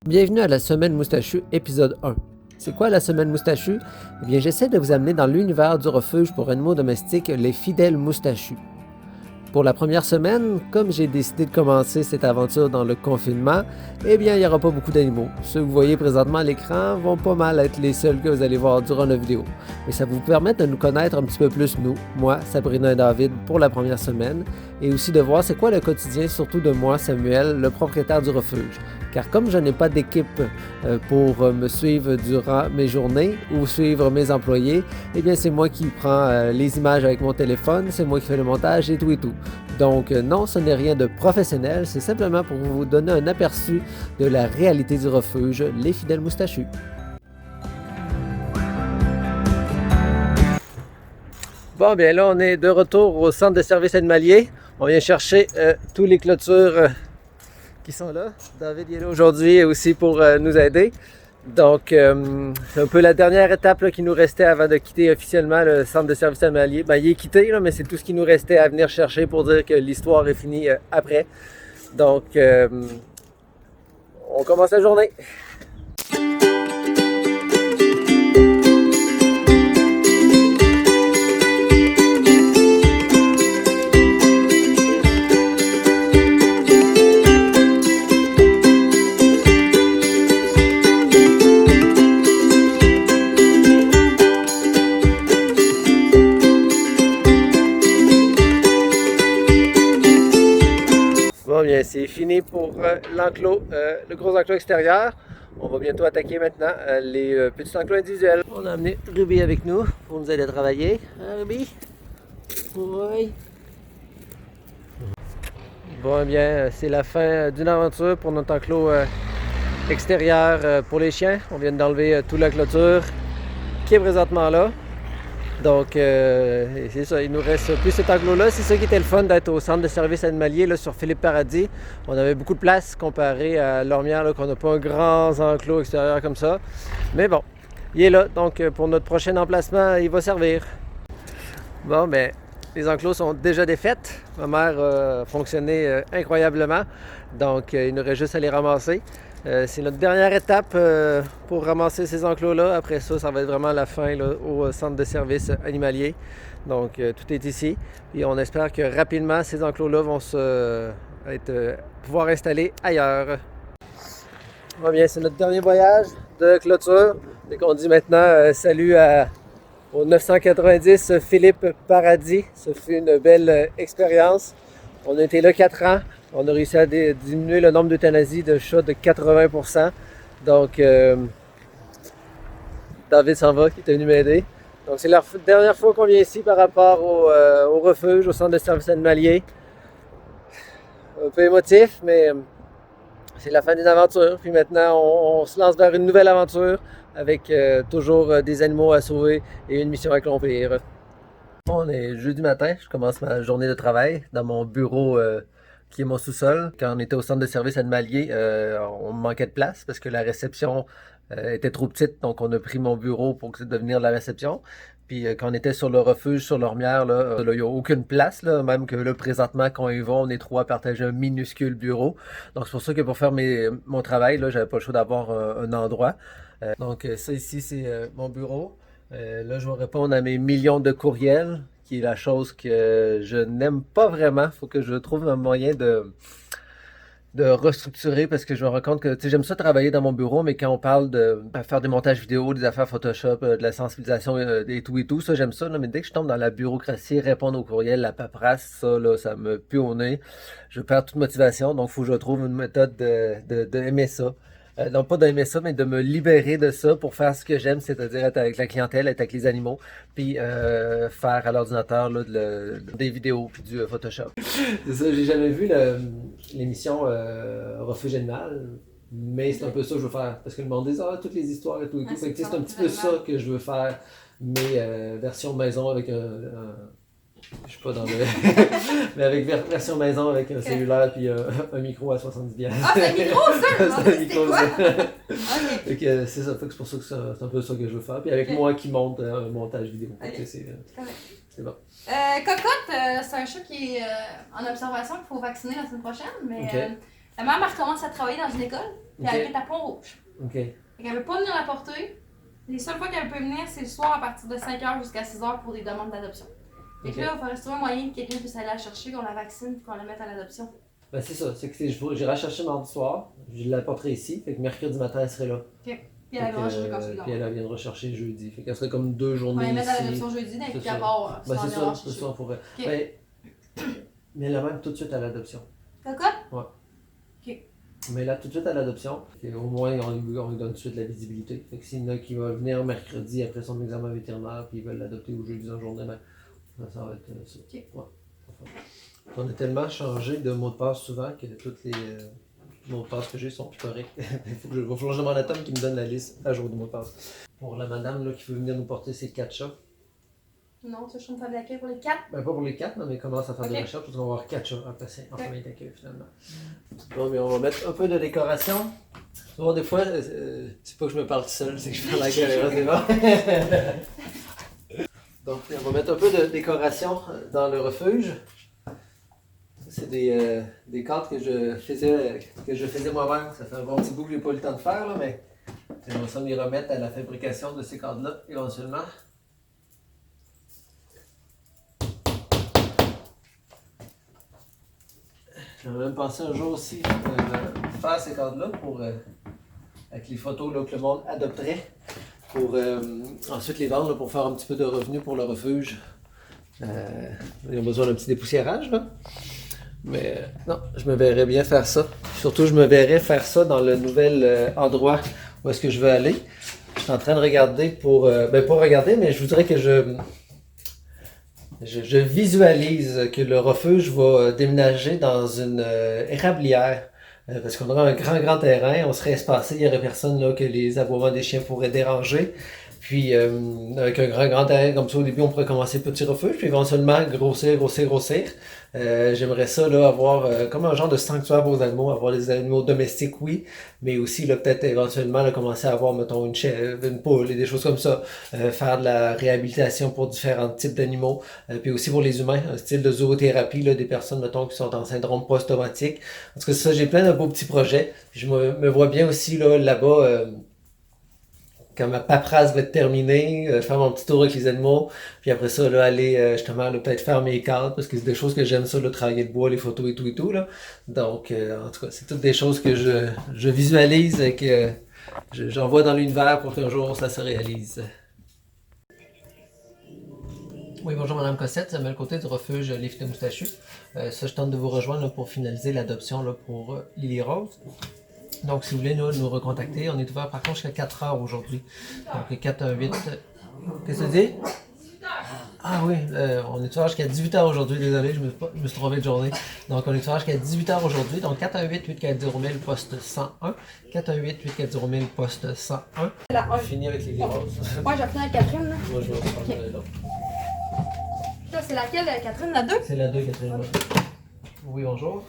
Bienvenue à la Semaine Moustachue, épisode 1. C'est quoi la Semaine Moustachue? Eh bien, j'essaie de vous amener dans l'univers du refuge pour animaux domestiques, les fidèles moustachus. Pour la première semaine, comme j'ai décidé de commencer cette aventure dans le confinement, eh bien, il n'y aura pas beaucoup d'animaux. Ceux que vous voyez présentement à l'écran vont pas mal être les seuls que vous allez voir durant la vidéo. Mais ça va vous permettre de nous connaître un petit peu plus, nous, moi, Sabrina et David, pour la première semaine, et aussi de voir c'est quoi le quotidien, surtout de moi, Samuel, le propriétaire du refuge. Car comme je n'ai pas d'équipe pour me suivre durant mes journées ou suivre mes employés, eh bien c'est moi qui prends les images avec mon téléphone, c'est moi qui fais le montage et tout et tout. Donc non, ce n'est rien de professionnel, c'est simplement pour vous donner un aperçu de la réalité du refuge, les fidèles moustachus. Bon, bien là, on est de retour au centre de services animaliers. On vient chercher tous les clôtures qui sont là. David est là aujourd'hui aussi pour nous aider. Donc, c'est un peu la dernière étape là, qui nous restait avant de quitter officiellement le centre de services animaliers. Ben, il est quitté, là, mais c'est tout ce qui nous restait à venir chercher pour dire que l'histoire est finie après. Donc, on commence la journée. Bon, bien, c'est fini pour l'enclos, le gros enclos extérieur. On va bientôt attaquer maintenant les petits enclos individuels. On a amené Ruby avec nous pour nous aider à travailler. Hein, Ruby? Oui. Bon, eh bien, c'est la fin d'une aventure pour notre enclos extérieur pour les chiens. On vient d'enlever toute la clôture qui est présentement là. Donc, c'est ça, il nous reste plus cet enclos-là. C'est ça qui était le fun d'être au centre de services animaliers là, sur Philippe Paradis. On avait beaucoup de place comparé à Lormière, là, qu'on n'a pas un grand enclos extérieur comme ça. Mais bon, il est là. Donc, pour notre prochain emplacement, il va servir. Bon, ben, les enclos sont déjà défaites. Ma mère a fonctionné incroyablement. Donc, il nous reste juste à les ramasser. C'est notre dernière étape pour ramasser ces enclos-là. Après ça, ça va être vraiment la fin là, au centre de services animaliers. Donc, tout est ici. Et on espère que rapidement, ces enclos-là vont pouvoir installer ailleurs. Bon, bien, c'est notre dernier voyage de clôture. Et qu'on dit maintenant salut au 990 Philippe Paradis. Ce fut une belle expérience. On a été là 4 ans. On a réussi à diminuer le nombre d'euthanasies de chats de 80%. Donc, David s'en va, qui est venu m'aider. Donc, c'est la dernière fois qu'on vient ici par rapport au refuge, au centre de services animaliers. Un peu émotif, mais c'est la fin d'une aventure. Puis maintenant, on se lance vers une nouvelle aventure avec toujours des animaux à sauver et une mission à accomplir. On est jeudi matin, je commence ma journée de travail dans mon bureau qui est mon sous-sol. Quand on était au centre de services animaliers, on manquait de place parce que la réception était trop petite, donc on a pris mon bureau pour devenir la réception. Puis quand on était sur le refuge, sur l'Ormière, là, il n'y a aucune place, là, même que là, présentement, quand ils vont, on est 3 à partager un minuscule bureau. Donc c'est pour ça que pour faire mon travail, là, j'avais pas le choix d'avoir un endroit. Donc ça ici, c'est mon bureau. Là, je vais répondre à mes millions de courriels, qui est la chose que je n'aime pas vraiment. Il faut que je trouve un moyen de restructurer parce que je me rends compte que j'aime ça travailler dans mon bureau, mais quand on parle de faire des montages vidéo, des affaires Photoshop, de la sensibilisation et tout, ça j'aime ça. Là, mais dès que je tombe dans la bureaucratie, répondre aux courriels, la paperasse, ça, là, ça me pue au nez. Je perds toute motivation, donc il faut que je trouve une méthode d'aimer ça. Non pas d'aimer ça, mais de me libérer de ça pour faire ce que j'aime, c'est-à-dire être avec la clientèle, être avec les animaux, puis faire à l'ordinateur là, des vidéos puis du Photoshop. C'est ça, j'ai jamais vu l'émission Refuge Animal, mais c'est un peu ça que je veux faire. Parce que le monde dit toutes les histoires et tout et tout. Fait que, c'est un petit peu ça que je veux faire, mais version maison avec je suis pas dans le. Mais avec version maison avec un cellulaire puis un micro à 70$. Ah, c'est un micro, ça? C'est un micro, ça. Ok. Fait que c'est ça, fait que c'est pour ça que c'est un peu ça que je veux faire. Puis avec moi qui monte un montage vidéo. Fait que c'est bon. Cocotte, c'est un chat qui est en observation qu'il faut vacciner la semaine prochaine, mais La maman recommence à travailler dans une école, puis elle habite à Pont-Rouge. OK. Fait qu'elle veut pas venir la porter. Les seules fois qu'elle peut venir, c'est le soir à partir de 5h jusqu'à 6h pour des demandes d'adoption. Fait que là, il faudrait trouver un moyen que quelqu'un puisse aller la chercher, qu'on la vaccine, puis qu'on la mette à l'adoption. Ben c'est ça, c'est que j'irai chercher mardi soir, je l'apporterai ici, fait que mercredi matin elle serait là. Puis elle viendra chercher quand c'est Puis elle viendra chercher jeudi, fait qu'elle serait comme 2 On journées va la mettre à ici. l'adoption jeudi, d'un coup ça. à part. Ben c'est ça, c'est ça on pourrait. Ok. Mais là même tout de suite à l'adoption. D'accord? Mais là tout de suite à l'adoption, au moins on lui donne tout de suite la visibilité. Fait que s'il y en a qui va venir mercredi après son examen vétérinaire puis ils veulent l'adopter au jeudi en journée, ben ça va être ça. Ok. Ouais. On a tellement changé de mots de passe souvent que tous les mots de passe que j'ai sont plus corrects. Il va falloir que je demande à Tom qui me donne la liste à jour de mots de passe. Pour la madame là, qui veut venir nous porter ses 4 chats. Non, tu veux que je me fasse d'accueil pour les 4? Ben pas pour les 4, mais commence à faire des recherches parce qu'on va avoir 4 chats à passer en famille d'accueil finalement. Bon, mais on va mettre un peu de décoration. Tu vois, des fois, c'est pas que je me parle tout seul, c'est que je parle à la caméra, c'est bon. Donc, on va mettre un peu de décoration dans le refuge. C'est des cadres que je faisais moi-même. Ça fait un bon petit bout que j'ai pas eu le temps de faire, là, mais on va s'en y remettre à la fabrication de ces cadres-là éventuellement. J'avais même pensé un jour aussi faire ces cadres-là pour avec les photos là, que le monde adopterait pour ensuite les vendre là, pour faire un petit peu de revenus pour le refuge. Ils ont besoin d'un petit dépoussiérage là. Mais non, je me verrais bien faire ça. Surtout, je me verrais faire ça dans le nouvel endroit où est-ce que je veux aller. Je suis en train de regarder pour... pas regarder, mais je voudrais que je visualise que le refuge va déménager dans une érablière. Parce qu'on aura un grand terrain, on serait espacé, il n'y aurait personne là que les aboiements des chiens pourraient déranger. Puis avec un grand terrain comme ça, au début, on pourrait commencer petit refuge, puis éventuellement grossir. J'aimerais ça là, avoir comme un genre de sanctuaire pour les animaux, avoir des animaux domestiques, oui, mais aussi là, peut-être éventuellement là, commencer à avoir, mettons, une chèvre, une poule et des choses comme ça, faire de la réhabilitation pour différents types d'animaux, puis aussi pour les humains, un style de zoothérapie, là, des personnes, mettons, qui sont en syndrome post-traumatique. En tout cas, ça, j'ai plein de beaux petits projets. Je me vois bien aussi là-bas, quand ma paperasse va être terminée, faire mon petit tour avec les animaux, puis après ça, là, aller justement là, peut-être faire mes cadres, parce que c'est des choses que j'aime ça, le travailler de bois, les photos et tout là. Donc, en tout cas, c'est toutes des choses que je visualise et que j'envoie dans l'univers pour qu'un jour ça se réalise. Oui, bonjour Madame Cossette, Samuel Côté du refuge Les Filets Moustachus. Ça, je tente de vous rejoindre là, pour finaliser l'adoption là, pour Lily Rose. Donc, si vous voulez nous recontacter, on est ouvert par contre jusqu'à 4 heures aujourd'hui. Donc, 418. Qu'est-ce que tu dis? Ah oui, on est ouvert jusqu'à 18 heures aujourd'hui. Désolé, je me suis trompé de journée. Donc, on est ouvert jusqu'à 18 heures aujourd'hui. Donc, 418-840-1000, poste 101. 418-840-1000, poste 101. On finit avec les roses. Moi, j'ai fini avec Catherine. Là. Moi, je vais prendre l'autre. Là, c'est laquelle, Catherine? La 2? C'est la 2, Catherine. Oui, bonjour.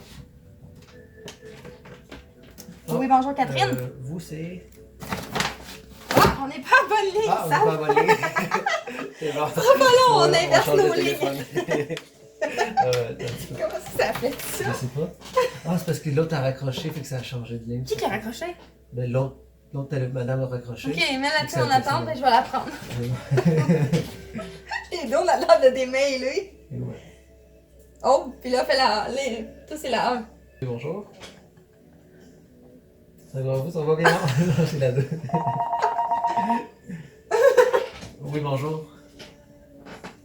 Oui, bonjour Catherine. Vous, c'est... Ah, on n'est pas à bonne ligne, on ça. n'est pas à bonne ligne. C'est bon. Ça va long, on inverse change de nos lignes. téléphone. Comment ça fait ça? Je sais pas. Ah, c'est parce que l'autre a raccroché, fait que ça a changé de ligne. Qui a raccroché? Ben, l'autre madame a raccroché. Ok, mets la-dessus en attente, et je vais la prendre. Et donc, la l'air de démêler. Ouais. Oh, puis là, fais la. Toi, c'est la 1. Bonjour. Ça va bien? Non, c'est la 2. Oui, bonjour.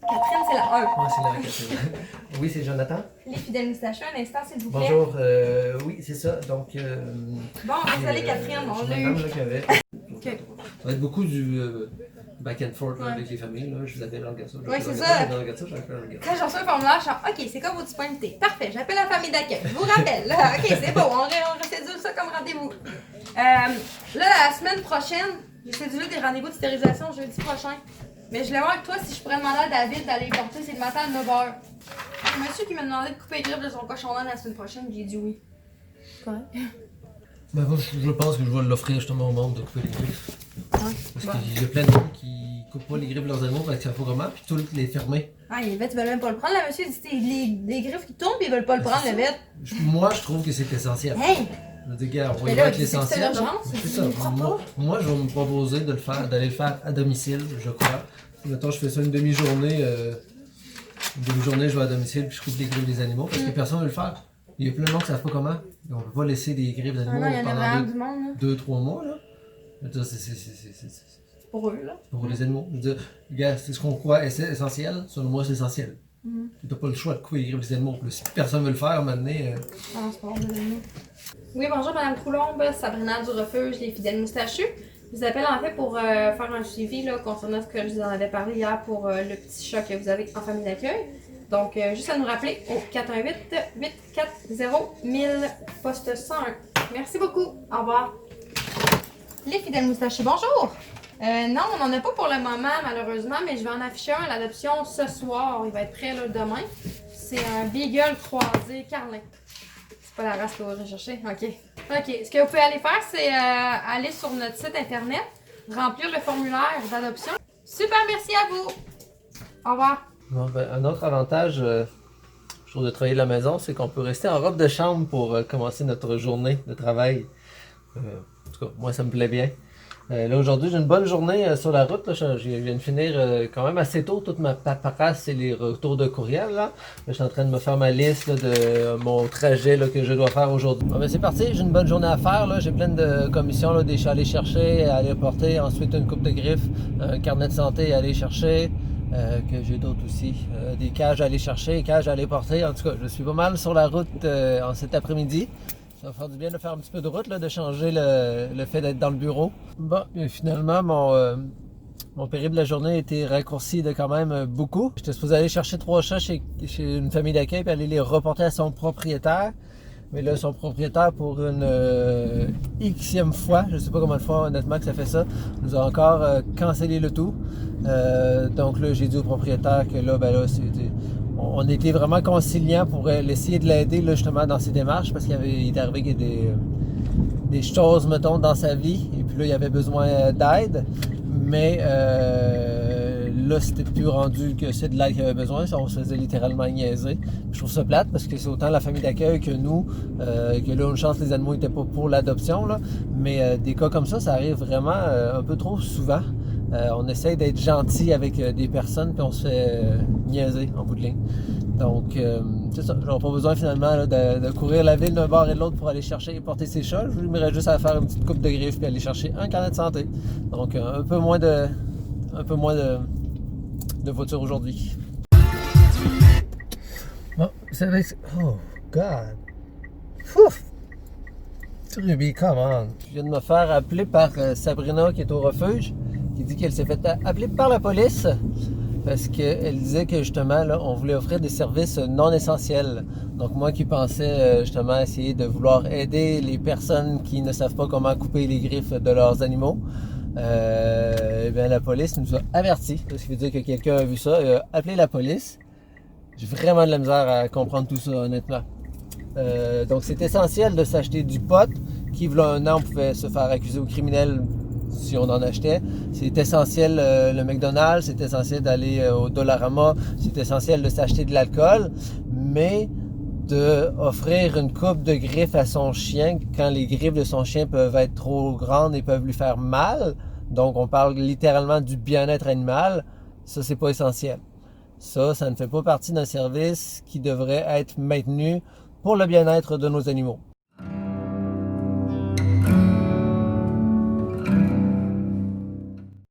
Catherine, c'est la 1. Moi, c'est la Catherine. Oui, c'est Jonathan. Les fidèles moustachus, un instant, s'il vous plaît. Bonjour, oui, c'est ça. Donc. Bon, désolé, Catherine, on l'a eu. Madame, là, qui avait. Ok. Ça va être beaucoup du back and forth là, avec les familles. Là. Je vous appelle, regarde ça. Oui, c'est ça. Quand Quand j'en reçois un formulaire, je suis en, OK, c'est quoi vos disponibilités? Parfait, j'appelle la famille d'accueil. Je vous rappelle. Là, OK, c'est beau, on cédule ça comme rendez-vous. Là, la semaine prochaine, j'ai cédulé des rendez-vous de stérilisation jeudi prochain. Mais je voulais voir avec toi si je pourrais demander à David d'aller porter, c'est le matin à 9h. Il y a un monsieur qui m'a demandé de couper les griffes de son cochon la semaine prochaine, j'ai dit oui. Correct. Ben, moi, je pense que je vais l'offrir justement au monde de couper les griffes. Ouais. Parce qu'il y a plein de gens qui coupent pas les griffes de leurs animaux parce que ça faut vraiment, puis tout les fermer. Ah, les vêtres, ils veulent même pas le prendre. Là, monsieur, il dit les griffes qui tombent, ils veulent pas le prendre, le vêtre. Moi, je trouve que c'est essentiel. Hey! Je dis, gars, on va Mais y là, avec tu sais que c'est l'essentiel. l'urgence, C'est tu ça. le feras pas. Moi, je vais me proposer d'aller le faire à domicile, je crois. Mettons, je fais ça une demi-journée. Une demi-journée, je vais à domicile puis je coupe les griffes des animaux parce que personne ne veut le faire. Il y a plein de monde qui ne savent pas comment. Et on peut pas laisser des griffes Ah d'animaux non, il y en a pendant vraiment du monde, là. 2-3 mois. Là. Je veux dire, c'est Pour eux, là. pour les animaux. Je veux dire, regarde, c'est ce qu'on croit et c'est essentiel. Selon moi, c'est essentiel. Tu n'as pas le choix de couper les griffes des animaux. Puis, si personne ne veut le faire, maintenant. Ah non, c'est pas bon, les animaux. Oui, bonjour Madame Coulombe, Sabrina du Refuge, les fidèles moustachus. Je vous appelle en fait pour faire un suivi là, concernant ce que je vous en avais parlé hier pour le petit chat que vous avez en famille d'accueil. Donc, juste à nous rappeler au 418-840-1000, poste 101. Merci beaucoup. Au revoir. Les fidèles moustachus, bonjour. Non, on n'en a pas pour le moment, malheureusement, mais je vais en afficher un à l'adoption ce soir. Il va être prêt là, demain. C'est un beagle croisé carlin. C'est pas la race que vous recherchez? OK. OK. Ce que vous pouvez aller faire, c'est aller sur notre site internet, remplir le formulaire d'adoption. Super, merci à vous. Au revoir. Bon, ben, un autre avantage, je trouve, de travailler de la maison, c'est qu'on peut rester en robe de chambre pour commencer notre journée de travail. En tout cas, moi, ça me plaît bien. Là, aujourd'hui, j'ai une bonne journée sur la route. Là. Je viens de finir quand même assez tôt toute ma paperasse et les retours de courriel. Là, je suis en train de me faire ma liste là, de mon trajet là, que je dois faire aujourd'hui. Bon, ben, c'est parti, j'ai une bonne journée à faire. Là. J'ai plein de commissions, là, des chats à aller chercher, à aller porter. Ensuite, une coupe de griffes, un carnet de santé à aller chercher. Que j'ai d'autres aussi. Des cages à aller chercher, cages à aller porter. En tout cas, je suis pas mal sur la route en cet après-midi. Ça va faire du bien de faire un petit peu de route, là, de changer le fait d'être dans le bureau. Bon, et finalement, mon périple de la journée a été raccourci de quand même beaucoup. J'étais supposé aller chercher 3 chats chez une famille d'accueil et aller les reporter à son propriétaire. Mais là, son propriétaire, pour une xème fois, je sais pas combien de fois honnêtement que ça fait ça, nous a encore cancellé le tout. Donc là, j'ai dit au propriétaire que là, ben là, on était vraiment conciliants pour essayer de l'aider là, justement dans ses démarches parce qu'il est arrivé qu'il y a des choses, mettons, dans sa vie. Et puis là, il avait besoin d'aide. Mais là, c'était plus rendu que c'est de l'aide qu'il avait besoin. On se faisait littéralement niaiser. Je trouve ça plate parce que c'est autant la famille d'accueil que nous. Que là, une chance, les animaux n'étaient pas pour l'adoption. Mais des cas comme ça arrive vraiment un peu trop souvent. On essaye d'être gentil avec des personnes puis on se fait niaiser en bout de ligne. Donc, c'est ça. J'aurais pas besoin finalement là, de courir la ville d'un bord et de l'autre pour aller chercher et porter ses chats. Je voudrais juste à faire une petite coupe de griffes puis aller chercher un carnet de santé. Donc, un peu moins de voiture aujourd'hui. Bon, vous savez... Oh, God! Ouf! Ruby, come on! Je viens de me faire appeler par Sabrina qui est au refuge, qui dit qu'elle s'est fait appeler par la police parce qu'elle disait que justement, là, on voulait offrir des services non essentiels. Donc moi qui pensais justement essayer de vouloir aider les personnes qui ne savent pas comment couper les griffes de leurs animaux, eh bien, la police nous a avertis. Ce qui veut dire que quelqu'un a vu ça et a appelé la police. J'ai vraiment de la misère à comprendre tout ça, honnêtement. Donc c'est essentiel de s'acheter du pot qui, il y a un an, pouvait se faire accuser au criminel si on en achetait. C'est essentiel le McDonald's, c'est essentiel d'aller au Dollarama, c'est essentiel de s'acheter de l'alcool, mais d'offrir une coupe de griffes à son chien quand les griffes de son chien peuvent être trop grandes et peuvent lui faire mal, donc on parle littéralement du bien-être animal, ça c'est pas essentiel. Ça ne fait pas partie d'un service qui devrait être maintenu pour le bien-être de nos animaux.